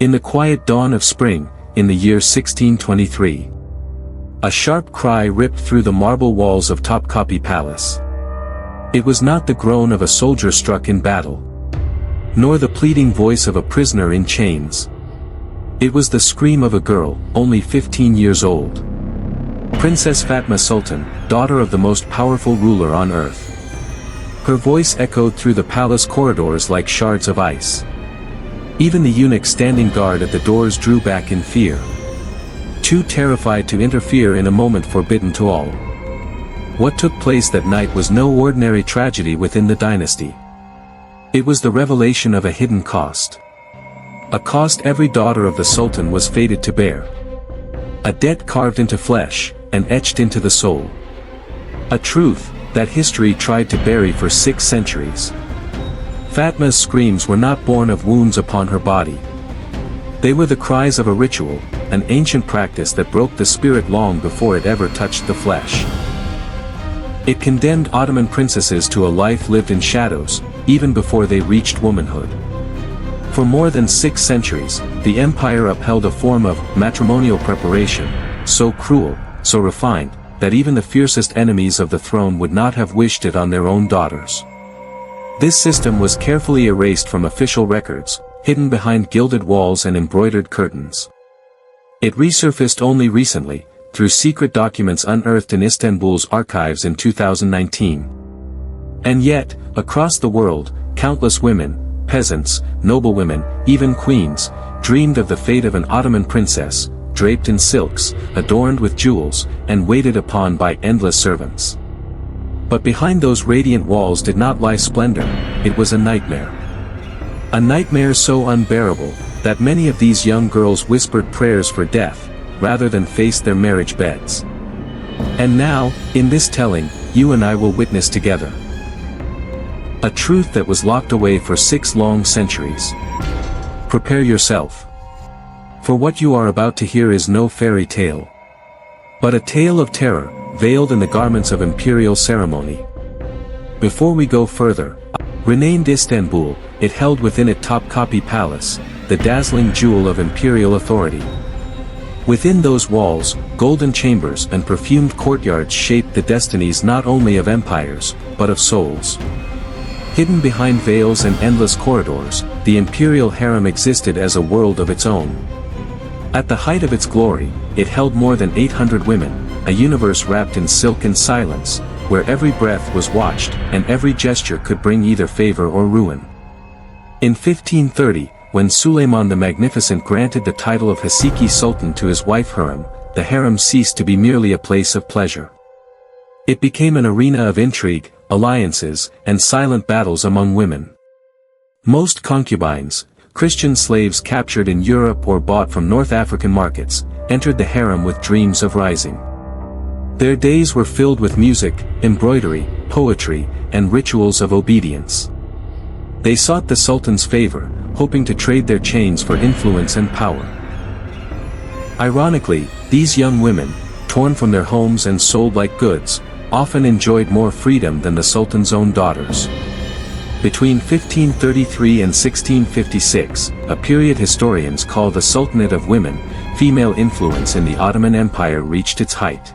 In the quiet dawn of spring, in the year 1623, a sharp cry ripped through the marble walls of Topkapi Palace. It was not the groan of a soldier struck in battle, nor the pleading voice of a prisoner in chains. It was the scream of a girl, only 15 years old. Princess Fatma Sultan, daughter of the most powerful ruler on earth. Her voice echoed through the palace corridors like shards of ice. Even the eunuchs standing guard at the doors drew back in fear, too terrified to interfere in a moment forbidden to all. What took place that night was no ordinary tragedy within the dynasty. It was the revelation of a hidden cost. A cost every daughter of the Sultan was fated to bear. A debt carved into flesh, and etched into the soul. A truth that history tried to bury for 6 centuries. Fatma's screams were not born of wounds upon her body. They were the cries of a ritual, an ancient practice that broke the spirit long before it ever touched the flesh. It condemned Ottoman princesses to a life lived in shadows, even before they reached womanhood. For more than 6 centuries, the empire upheld a form of matrimonial preparation, so cruel, so refined, that even the fiercest enemies of the throne would not have wished it on their own daughters. This system was carefully erased from official records, hidden behind gilded walls and embroidered curtains. It resurfaced only recently, through secret documents unearthed in Istanbul's archives in 2019. And yet, across the world, countless women, peasants, noblewomen, even queens, dreamed of the fate of an Ottoman princess, draped in silks, adorned with jewels, and waited upon by endless servants. But behind those radiant walls did not lie splendor, it was a nightmare. A nightmare so unbearable, that many of these young girls whispered prayers for death, rather than face their marriage beds. And now, in this telling, you and I will witness together a truth that was locked away for 6 long centuries. Prepare yourself. For what you are about to hear is no fairy tale, but a tale of terror, veiled in the garments of imperial ceremony. Before we go further, renamed Istanbul, it held within it Topkapi Palace, the dazzling jewel of imperial authority. Within those walls, golden chambers and perfumed courtyards shaped the destinies not only of empires, but of souls. Hidden behind veils and endless corridors, the imperial harem existed as a world of its own. At the height of its glory, it held more than 800 women, a universe wrapped in silken silence, where every breath was watched, and every gesture could bring either favor or ruin. In 1530, when Suleiman the Magnificent granted the title of Haseki Sultan to his wife Harem, the harem ceased to be merely a place of pleasure. It became an arena of intrigue, alliances, and silent battles among women. Most concubines, Christian slaves captured in Europe or bought from North African markets, entered the harem with dreams of rising. Their days were filled with music, embroidery, poetry, and rituals of obedience. They sought the Sultan's favor, hoping to trade their chains for influence and power. Ironically, these young women, torn from their homes and sold like goods, often enjoyed more freedom than the Sultan's own daughters. Between 1533 and 1656, a period historians call the Sultanate of Women, female influence in the Ottoman Empire reached its height.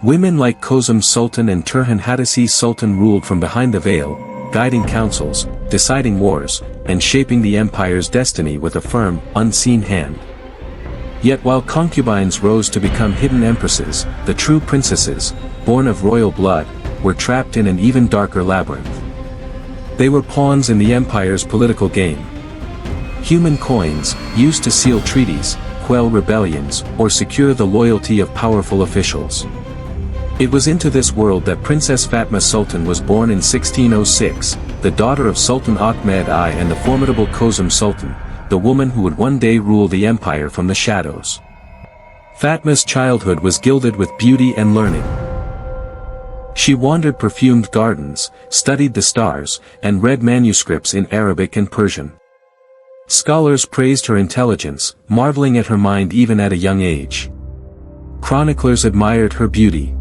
Women like Kozum Sultan and Turhan Hadisi Sultan ruled from behind the veil, guiding councils, deciding wars, and shaping the empire's destiny with a firm, unseen hand. Yet while concubines rose to become hidden empresses, the true princesses, born of royal blood, were trapped in an even darker labyrinth. They were pawns in the empire's political game. Human coins, used to seal treaties, quell rebellions, or secure the loyalty of powerful officials. It was into this world that Princess Fatma Sultan was born in 1606, the daughter of Sultan Ahmed I and the formidable Kozum Sultan, the woman who would one day rule the empire from the shadows. Fatma's childhood was gilded with beauty and learning. She wandered perfumed gardens, studied the stars, and read manuscripts in Arabic and Persian. Scholars praised her intelligence, marveling at her mind even at a young age. Chroniclers admired her beauty.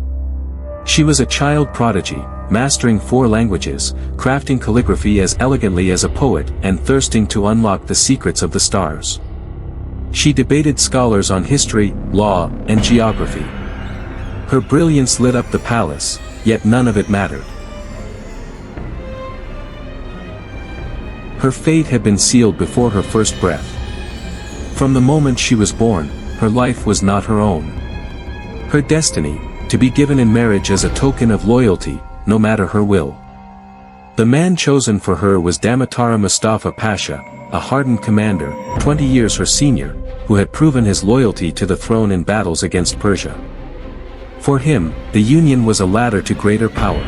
She was a child prodigy, mastering 4 languages, crafting calligraphy as elegantly as a poet, and thirsting to unlock the secrets of the stars. She debated scholars on history, law, and geography. Her brilliance lit up the palace, yet none of it mattered. Her fate had been sealed before her first breath. From the moment she was born, her life was not her own. Her destiny, to be given in marriage as a token of loyalty, no matter her will. The man chosen for her was Damatara Mustafa Pasha, a hardened commander, 20 years her senior, who had proven his loyalty to the throne in battles against Persia. For him, the union was a ladder to greater power.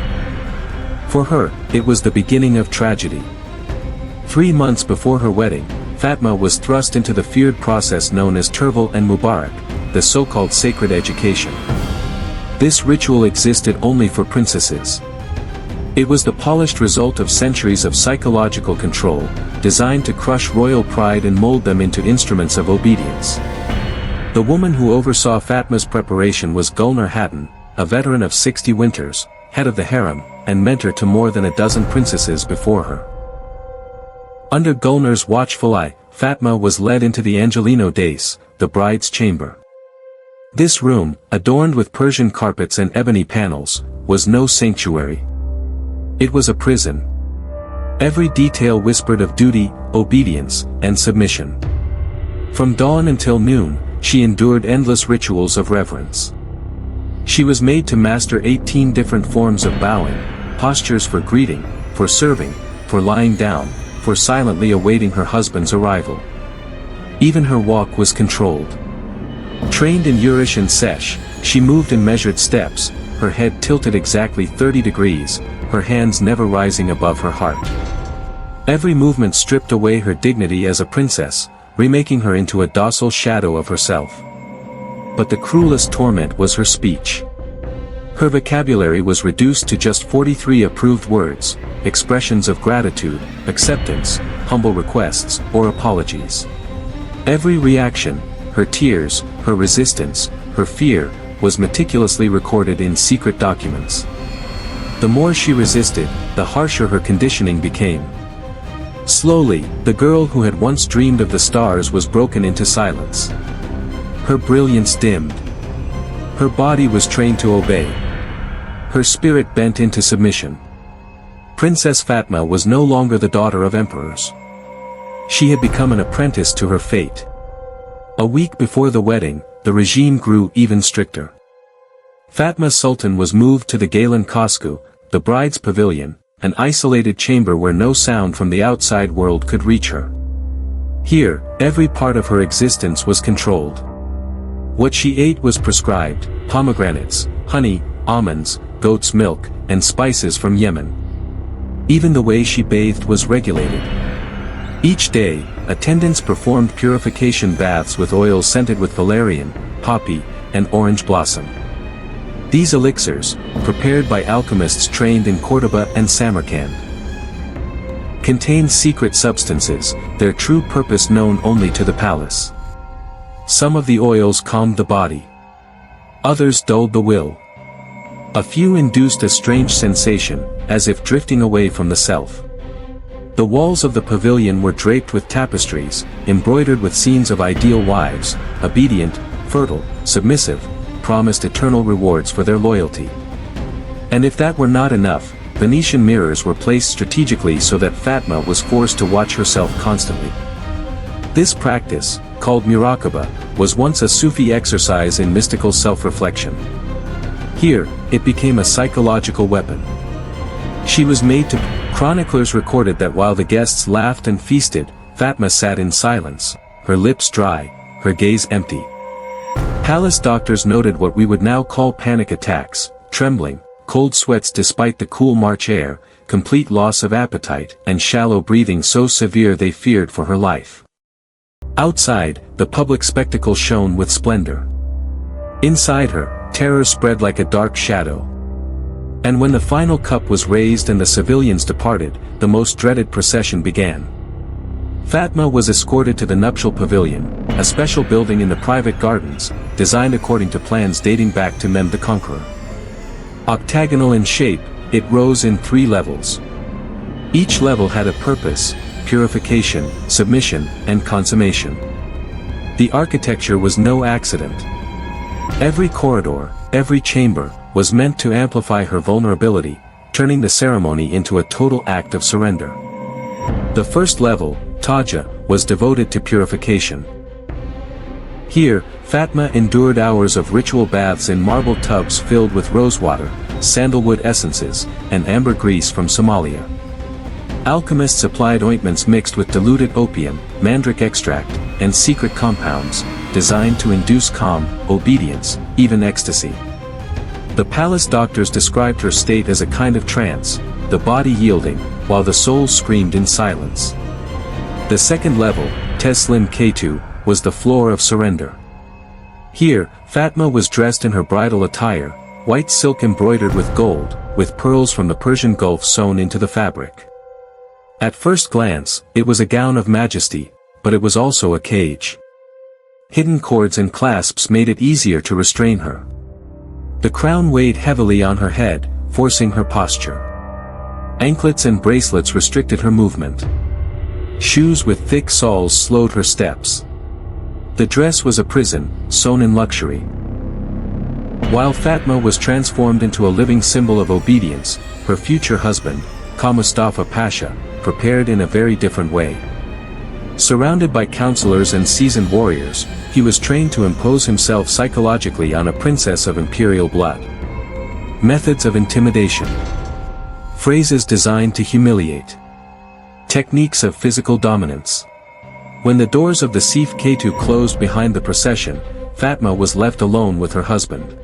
For her, it was the beginning of tragedy. 3 months before her wedding, Fatma was thrust into the feared process known as Turval and Mubarak, the so-called sacred education. This ritual existed only for princesses. It was the polished result of centuries of psychological control, designed to crush royal pride and mold them into instruments of obedience. The woman who oversaw Fatma's preparation was Gulnar Hatun, a veteran of 60 winters, head of the harem, and mentor to more than a dozen princesses before her. Under Gulnar's watchful eye, Fatma was led into the Angelino Dais, the bride's chamber. This room, adorned with Persian carpets and ebony panels, was no sanctuary. It was a prison. Every detail whispered of duty, obedience, and submission. From dawn until noon, she endured endless rituals of reverence. She was made to master 18 different forms of bowing, postures for greeting, for serving, for lying down, for silently awaiting her husband's arrival. Even her walk was controlled. Trained in Urish and Sesh, she moved in measured steps, her head tilted exactly 30 degrees, her hands never rising above her heart. Every movement stripped away her dignity as a princess, remaking her into a docile shadow of herself. But the cruelest torment was her speech. Her vocabulary was reduced to just 43 approved words, expressions of gratitude, acceptance, humble requests, or apologies. Every reaction, her tears, her resistance, her fear, was meticulously recorded in secret documents. The more she resisted, the harsher her conditioning became. Slowly, the girl who had once dreamed of the stars was broken into silence. Her brilliance dimmed. Her body was trained to obey. Her spirit bent into submission. Princess Fatma was no longer the daughter of emperors. She had become an apprentice to her fate. A week before the wedding, the regime grew even stricter. Fatma Sultan was moved to the Galen Kosku, the bride's pavilion, an isolated chamber where no sound from the outside world could reach her. Here, every part of her existence was controlled. What she ate was prescribed: pomegranates, honey, almonds, goat's milk, and spices from Yemen. Even the way she bathed was regulated. Each day, attendants performed purification baths with oils scented with valerian, poppy, and orange blossom. These elixirs, prepared by alchemists trained in Cordoba and Samarkand, contained secret substances, their true purpose known only to the palace. Some of the oils calmed the body. Others dulled the will. A few induced a strange sensation, as if drifting away from the self. The walls of the pavilion were draped with tapestries, embroidered with scenes of ideal wives, obedient, fertile, submissive, promised eternal rewards for their loyalty. And if that were not enough, Venetian mirrors were placed strategically so that Fatma was forced to watch herself constantly. This practice, called muraqaba, was once a Sufi exercise in mystical self-reflection. Here, it became a psychological weapon. She was made to. Chroniclers recorded that while the guests laughed and feasted, Fatma sat in silence, her lips dry, her gaze empty. Palace doctors noted what we would now call panic attacks: trembling, cold sweats despite the cool March air, complete loss of appetite, and shallow breathing so severe they feared for her life. Outside, the public spectacle shone with splendor. Inside her, terror spread like a dark shadow. And when the final cup was raised and the civilians departed, the most dreaded procession began. Fatma was escorted to the nuptial pavilion, a special building in the private gardens, designed according to plans dating back to Mehmed the Conqueror. Octagonal in shape, it rose in 3 levels. Each level had a purpose: purification, submission, and consummation. The architecture was no accident. Every corridor, every chamber, was meant to amplify her vulnerability, turning the ceremony into a total act of surrender. The first level, Taja, was devoted to purification. Here, Fatma endured hours of ritual baths in marble tubs filled with rosewater, sandalwood essences, and ambergris from Somalia. Alchemists applied ointments mixed with diluted opium, mandrake extract, and secret compounds, designed to induce calm, obedience, even ecstasy. The palace doctors described her state as a kind of trance, the body yielding, while the soul screamed in silence. The second level, Teslim K2, was the floor of surrender. Here, Fatma was dressed in her bridal attire, white silk embroidered with gold, with pearls from the Persian Gulf sewn into the fabric. At first glance, it was a gown of majesty, but it was also a cage. Hidden cords and clasps made it easier to restrain her. The crown weighed heavily on her head, forcing her posture. Anklets and bracelets restricted her movement. Shoes with thick soles slowed her steps. The dress was a prison, sewn in luxury. While Fatma was transformed into a living symbol of obedience, her future husband, Khan Mustafa Pasha, prepared in a very different way. Surrounded by counselors and seasoned warriors, he was trained to impose himself psychologically on a princess of imperial blood. Methods of intimidation. Phrases designed to humiliate. Techniques of physical dominance. When the doors of the Sif Ketu closed behind the procession, Fatma was left alone with her husband.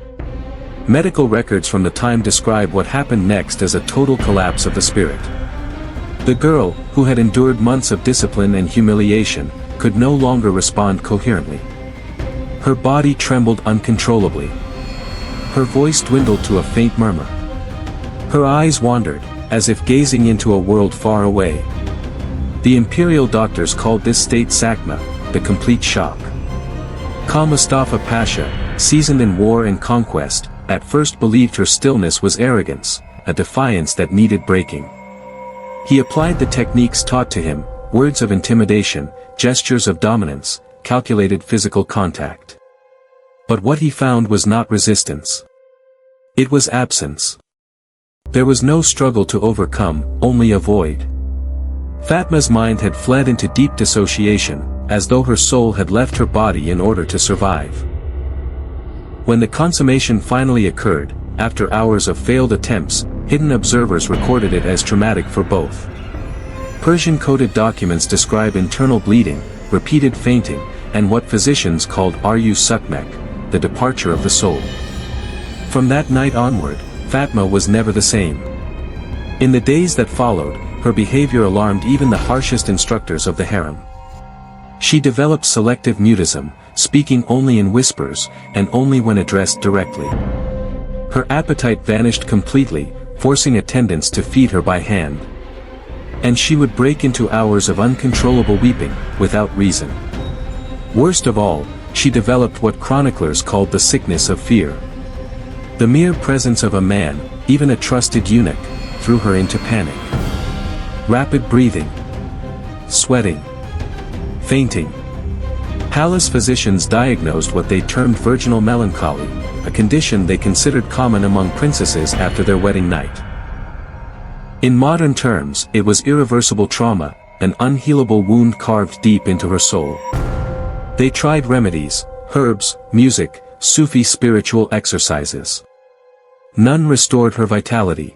Medical records from the time describe what happened next as a total collapse of the spirit. The girl, who had endured months of discipline and humiliation, could no longer respond coherently. Her body trembled uncontrollably. Her voice dwindled to a faint murmur. Her eyes wandered, as if gazing into a world far away. The imperial doctors called this state Sakma, the complete shock. Khan Mustafa Pasha, seasoned in war and conquest, at first believed her stillness was arrogance, a defiance that needed breaking. He applied the techniques taught to him, words of intimidation, gestures of dominance, calculated physical contact. But what he found was not resistance. It was absence. There was no struggle to overcome, only a void. Fatma's mind had fled into deep dissociation, as though her soul had left her body in order to survive. When the consummation finally occurred, after hours of failed attempts, hidden observers recorded it as traumatic for both. Persian-coded documents describe internal bleeding, repeated fainting, and what physicians called Aryu Sukmek, the departure of the soul. From that night onward, Fatma was never the same. In the days that followed, her behavior alarmed even the harshest instructors of the harem. She developed selective mutism, speaking only in whispers, and only when addressed directly. Her appetite vanished completely, forcing attendants to feed her by hand. And she would break into hours of uncontrollable weeping, without reason. Worst of all, she developed what chroniclers called the sickness of fear. The mere presence of a man, even a trusted eunuch, threw her into panic. Rapid breathing. Sweating. Fainting. Palace physicians diagnosed what they termed virginal melancholy, a condition they considered common among princesses after their wedding night. In modern terms, it was irreversible trauma, an unhealable wound carved deep into her soul. They tried remedies, herbs, music, Sufi spiritual exercises. None restored her vitality.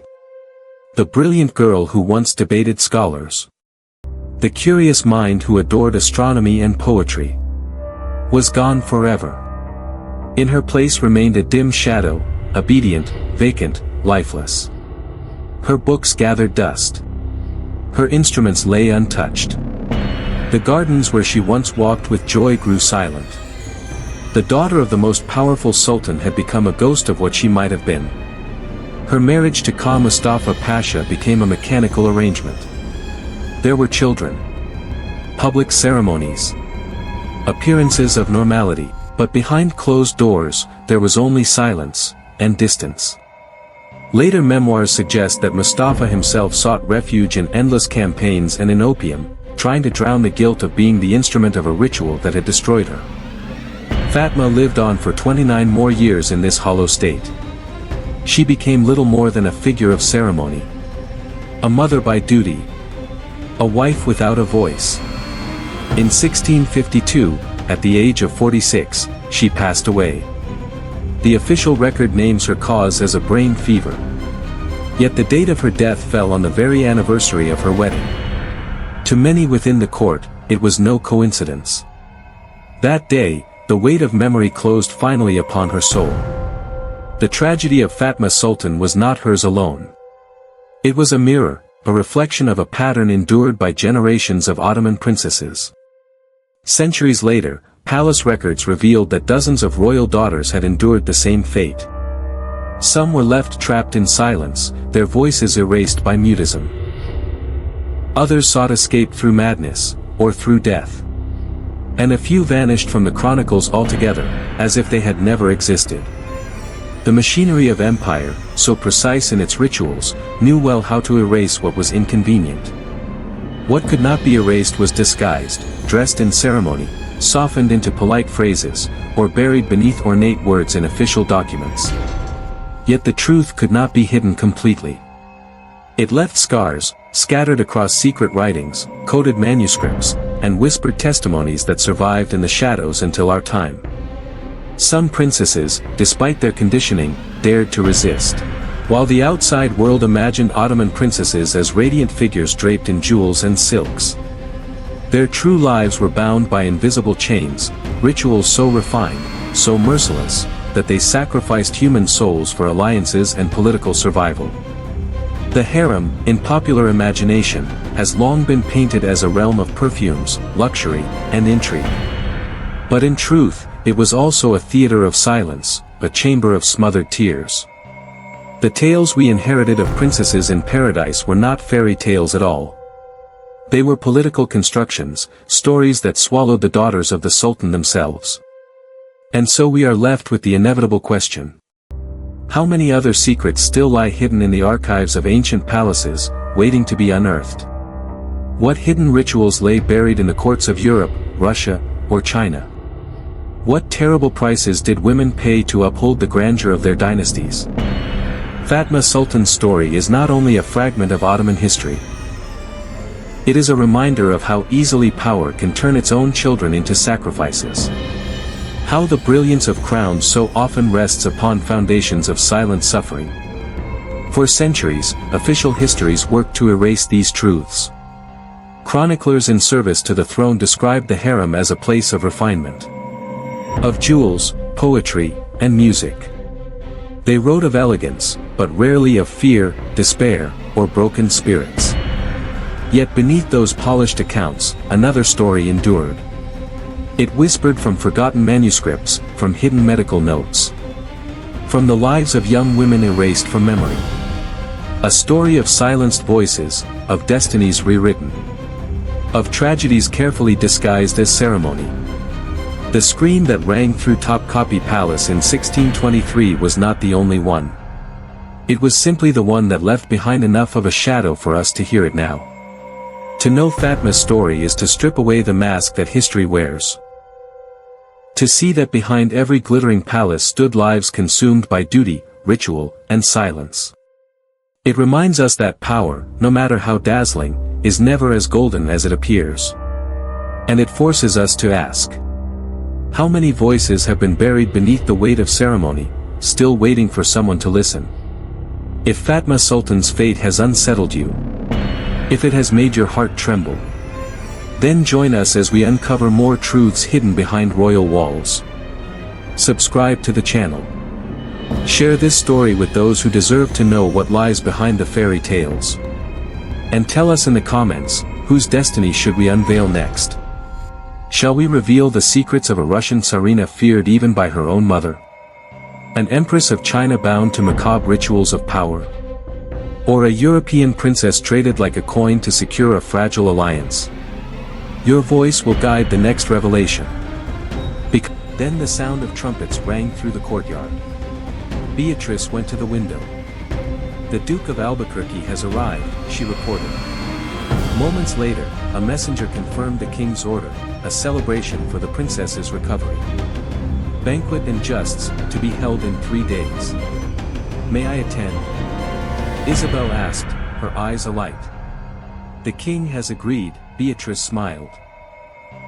The brilliant girl who once debated scholars. The curious mind who adored astronomy and poetry. Was gone forever. In her place remained a dim shadow, obedient, vacant, lifeless. Her books gathered dust. Her instruments lay untouched. The gardens where she once walked with joy grew silent. The daughter of the most powerful sultan had become a ghost of what she might have been. Her marriage to Khan Mustafa Pasha became a mechanical arrangement. There were children. Public ceremonies. Appearances of normality, but behind closed doors, there was only silence, and distance. Later memoirs suggest that Mustafa himself sought refuge in endless campaigns and in opium, trying to drown the guilt of being the instrument of a ritual that had destroyed her. Fatma lived on for 29 more years in this hollow state. She became little more than a figure of ceremony. A mother by duty. A wife without a voice. In 1652, at the age of 46, she passed away. The official record names her cause as a brain fever. Yet the date of her death fell on the very anniversary of her wedding. To many within the court, it was no coincidence. That day, the weight of memory closed finally upon her soul. The tragedy of Fatma Sultan was not hers alone. It was a mirror, a reflection of a pattern endured by generations of Ottoman princesses. Centuries later, palace records revealed that dozens of royal daughters had endured the same fate. Some were left trapped in silence, their voices erased by mutism. Others sought escape through madness, or through death. And a few vanished from the chronicles altogether, as if they had never existed. The machinery of empire, so precise in its rituals, knew well how to erase what was inconvenient. What could not be erased was disguised, dressed in ceremony, softened into polite phrases, or buried beneath ornate words in official documents. Yet the truth could not be hidden completely. It left scars, scattered across secret writings, coded manuscripts, and whispered testimonies that survived in the shadows until our time. Some princesses, despite their conditioning, dared to resist. While the outside world imagined Ottoman princesses as radiant figures draped in jewels and silks. Their true lives were bound by invisible chains, rituals so refined, so merciless, that they sacrificed human souls for alliances and political survival. The harem, in popular imagination, has long been painted as a realm of perfumes, luxury, and intrigue. But in truth, it was also a theater of silence, a chamber of smothered tears. The tales we inherited of princesses in paradise were not fairy tales at all. They were political constructions, stories that swallowed the daughters of the Sultan themselves. And so we are left with the inevitable question. How many other secrets still lie hidden in the archives of ancient palaces, waiting to be unearthed? What hidden rituals lay buried in the courts of Europe, Russia, or China? What terrible prices did women pay to uphold the grandeur of their dynasties? Fatma Sultan's story is not only a fragment of Ottoman history. It is a reminder of how easily power can turn its own children into sacrifices. How the brilliance of crowns so often rests upon foundations of silent suffering. For centuries, official histories worked to erase these truths. Chroniclers in service to the throne described the harem as a place of refinement. Of jewels, poetry, and music. They wrote of elegance, but rarely of fear, despair, or broken spirits. Yet beneath those polished accounts, another story endured. It whispered from forgotten manuscripts, from hidden medical notes. From the lives of young women erased from memory. A story of silenced voices, of destinies rewritten. Of tragedies carefully disguised as ceremony. The scream that rang through Topkapi Palace in 1623 was not the only one. It was simply the one that left behind enough of a shadow for us to hear it now. To know Fatma's story is to strip away the mask that history wears. To see that behind every glittering palace stood lives consumed by duty, ritual, and silence. It reminds us that power, no matter how dazzling, is never as golden as it appears. And it forces us to ask. How many voices have been buried beneath the weight of ceremony, still waiting for someone to listen? If Fatma Sultan's fate has unsettled you, if it has made your heart tremble, then join us as we uncover more truths hidden behind royal walls. Subscribe to the channel. Share this story with those who deserve to know what lies behind the fairy tales. And tell us in the comments, whose destiny should we unveil next? Shall we reveal the secrets of a Russian Tsarina feared even by her own mother? An empress of China bound to macabre rituals of power? Or a European princess traded like a coin to secure a fragile alliance? Your voice will guide the next revelation. Then the sound of trumpets rang through the courtyard. Beatrice went to the window. The Duke of Albuquerque has arrived, she reported. Moments later, a messenger confirmed the king's order, a celebration for the princess's recovery. Banquet and justs, to be held in 3 days. May I attend? Isabel asked, her eyes alight. The king has agreed, Beatrice smiled.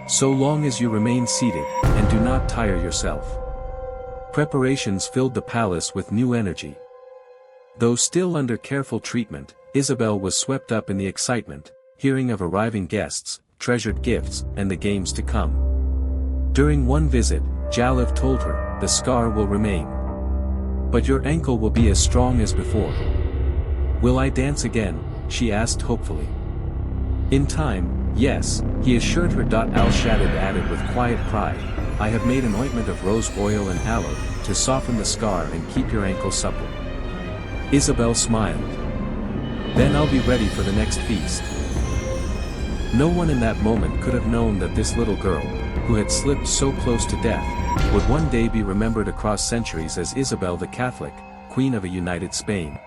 So long as you remain seated, and do not tire yourself. Preparations filled the palace with new energy. Though still under careful treatment, Isabel was swept up in the excitement, hearing of arriving guests, treasured gifts, and the games to come. During one visit, Jalif told her, the scar will remain. But your ankle will be as strong as before. Will I dance again? She asked hopefully. In time, yes, he assured her. Al-Shaddad added with quiet pride, I have made an ointment of rose oil and aloe, to soften the scar and keep your ankle supple. Isabel smiled. Then I'll be ready for the next feast. No one in that moment could have known that this little girl, who had slipped so close to death, would one day be remembered across centuries as Isabel the Catholic, Queen of a united Spain.